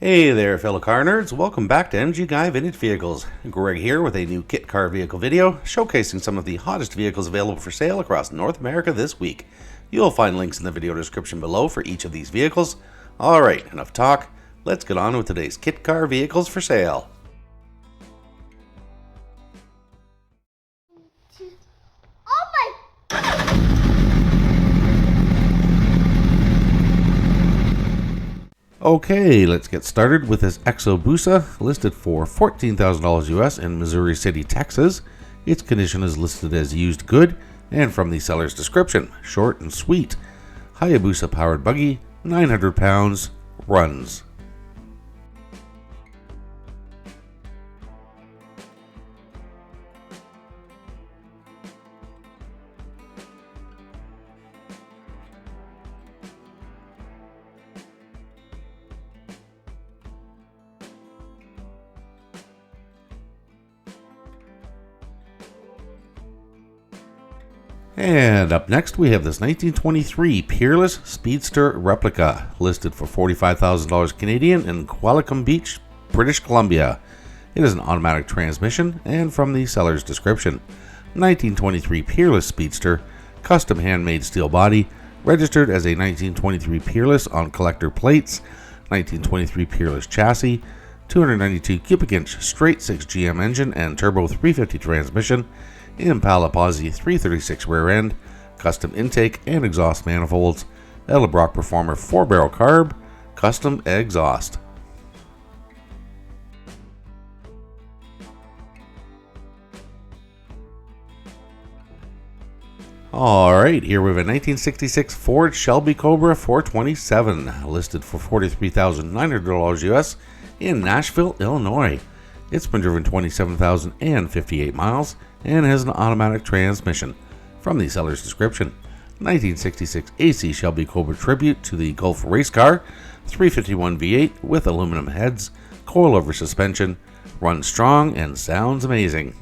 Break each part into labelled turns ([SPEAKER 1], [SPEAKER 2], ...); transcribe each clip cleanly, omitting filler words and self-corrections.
[SPEAKER 1] Hey there fellow car nerds, welcome back to MG Guy Vintage Vehicles. Greg here with a new kit car vehicle video showcasing some of the hottest vehicles available for sale across North America this week. You'll find links in the video description below for each of these vehicles. Alright, enough talk, let's get on with today's kit car vehicles for sale. Okay, let's get started with this Exobusa, listed for $14,000 US in Missouri City, Texas. Its condition is listed as used good, and from the seller's description, short and sweet. Hayabusa powered buggy, 900 pounds, runs. And up next we have this 1923 Peerless Speedster Replica, listed for $45,000 Canadian in Qualicum Beach, British Columbia. It is an automatic transmission, and from the seller's description, 1923 Peerless Speedster, custom handmade steel body, registered as a 1923 Peerless on collector plates, 1923 Peerless chassis, 292 cubic inch straight 6 GM engine and turbo 350 transmission, Impala Posi 336 rear end, custom intake and exhaust manifolds, Edelbrock Performer 4-barrel carb, custom exhaust. Alright, here we have a 1966 Ford Shelby Cobra 427, listed for $43,900 US in Nashville, Illinois. It's been driven 27,058 miles and has an automatic transmission. From the seller's description, 1966 AC Shelby Cobra tribute to the Gulf race car, 351 V8 with aluminum heads, coilover suspension, runs strong and sounds amazing.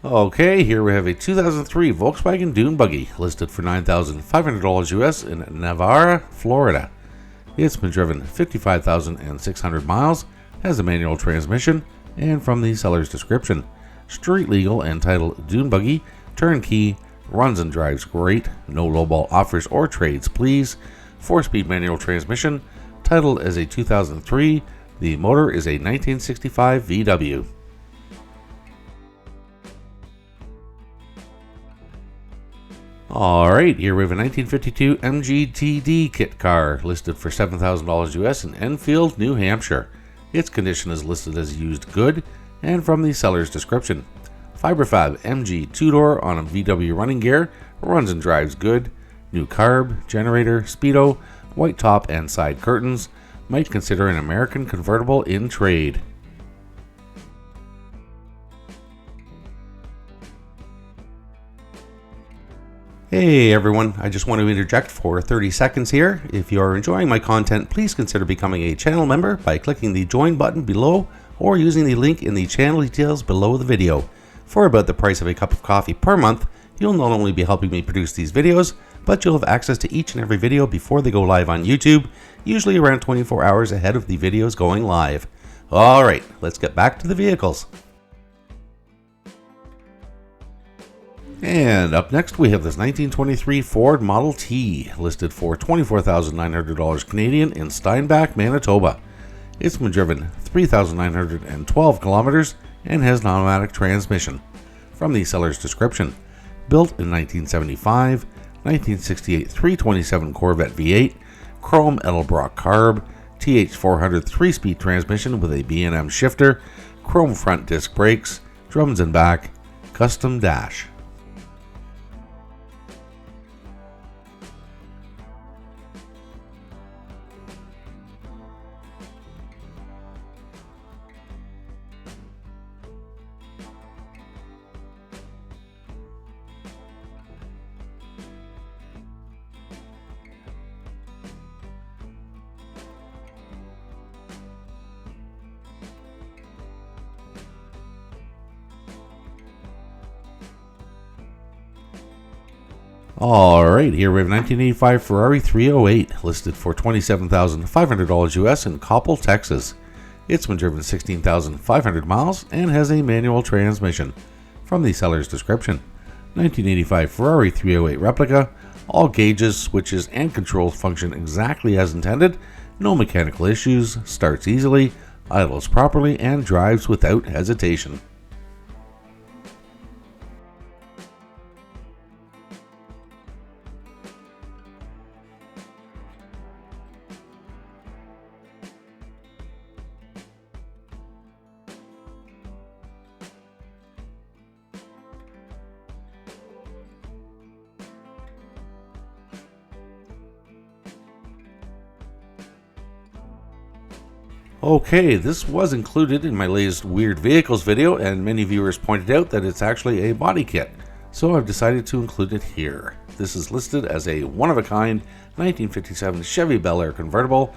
[SPEAKER 1] Okay, here we have a 2003 Volkswagen Dune buggy, listed for $9,500 US in Navarre, Florida. It's been driven 55,600 miles, has a manual transmission, and from the seller's description, street legal and titled Dune buggy, turnkey, runs and drives great, no lowball offers or trades please, 4-speed manual transmission, titled as a 2003, the motor is a 1965 VW. Alright, here we have a 1952 MGTD kit car, listed for $7,000 US in Enfield, New Hampshire. Its condition is listed as used good, and from the seller's description, Fiberfab MG 2-door on a VW running gear, runs and drives good, new carb, generator, speedo, white top and side curtains, might consider an American convertible in trade. Hey everyone, I just want to interject for 30 seconds here. If you are enjoying my content, please consider becoming a channel member by clicking the join button below or using the link in the channel details below the video. For about the price of a cup of coffee per month, you'll not only be helping me produce these videos, but you'll have access to each and every video before they go live on YouTube, usually around 24 hours ahead of the videos going live. Alright, let's get back to the vehicles. And up next we have this 1923 Ford Model T, listed for $24,900 Canadian in Steinbach, Manitoba. It's been driven 3,912 kilometers and has an automatic transmission. From the seller's description, built in 1975, 1968 327 Corvette V8, chrome Edelbrock carb, TH400 3-speed transmission with a B&M shifter, chrome front disc brakes, drums and back, custom dash. Alright, here we have a 1985 Ferrari 308 listed for $27,500 US in Coppell, Texas. It's been driven 16,500 miles and has a manual transmission. From the seller's description, 1985 Ferrari 308 replica, all gauges, switches, and controls function exactly as intended, no mechanical issues, starts easily, idles properly, and drives without hesitation. Okay, this was included in my latest Weird Vehicles video, and many viewers pointed out that it's actually a body kit, so I've decided to include it here. This is listed as a one-of-a-kind 1957 Chevy Bel Air convertible,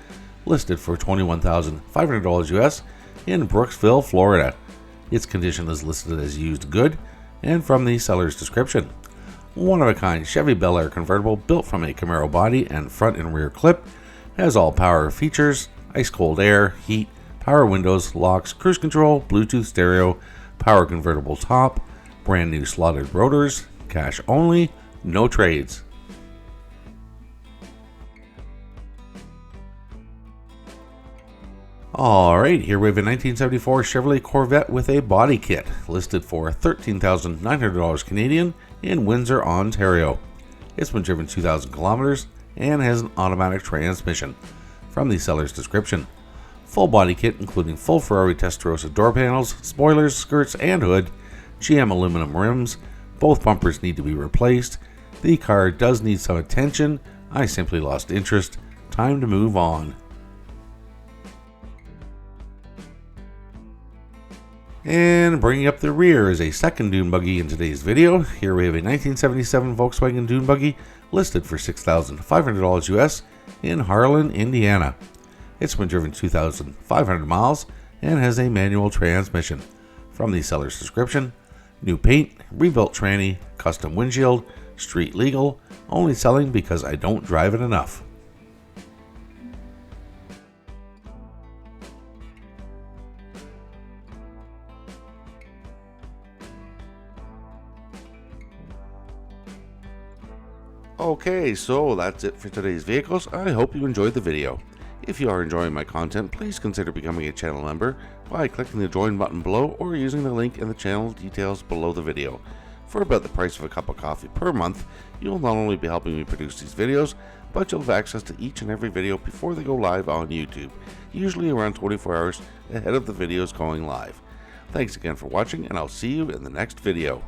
[SPEAKER 1] listed for $21,500 US in Brooksville, Florida. Its condition is listed as used good, and from the seller's description, one-of-a-kind Chevy Bel Air convertible built from a Camaro body and front and rear clip, has all power features, ice cold air, heat, power windows, locks, cruise control, Bluetooth stereo, power convertible top, brand new slotted rotors, cash only, no trades. Alright, here we have a 1974 Chevrolet Corvette with a body kit, listed for $13,900 Canadian in Windsor, Ontario. It's been driven 2,000 kilometers and has an automatic transmission. From the seller's description, full body kit including full Ferrari Tessterosa door panels, spoilers, skirts, and hood, GM aluminum rims, both bumpers need to be replaced, the car does need some attention, I simply lost interest, time to move on. And bringing up the rear is a second Dune buggy in today's video. Here we have a 1977 Volkswagen Dune buggy listed for $6,500 US in Harlan, Indiana. It's been driven 2,500 miles and has a manual transmission. From the seller's description, new paint, rebuilt tranny, custom windshield, street legal, only selling because I don't drive it enough. Okay, so that's it for today's vehicles. I hope you enjoyed the video. If you are enjoying my content, please consider becoming a channel member by clicking the join button below or using the link in the channel details below the video. For about the price of a cup of coffee per month, you'll not only be helping me produce these videos, but you'll have access to each and every video before they go live on YouTube, usually around 24 hours ahead of the videos going live. Thanks again for watching, and I'll see you in the next video.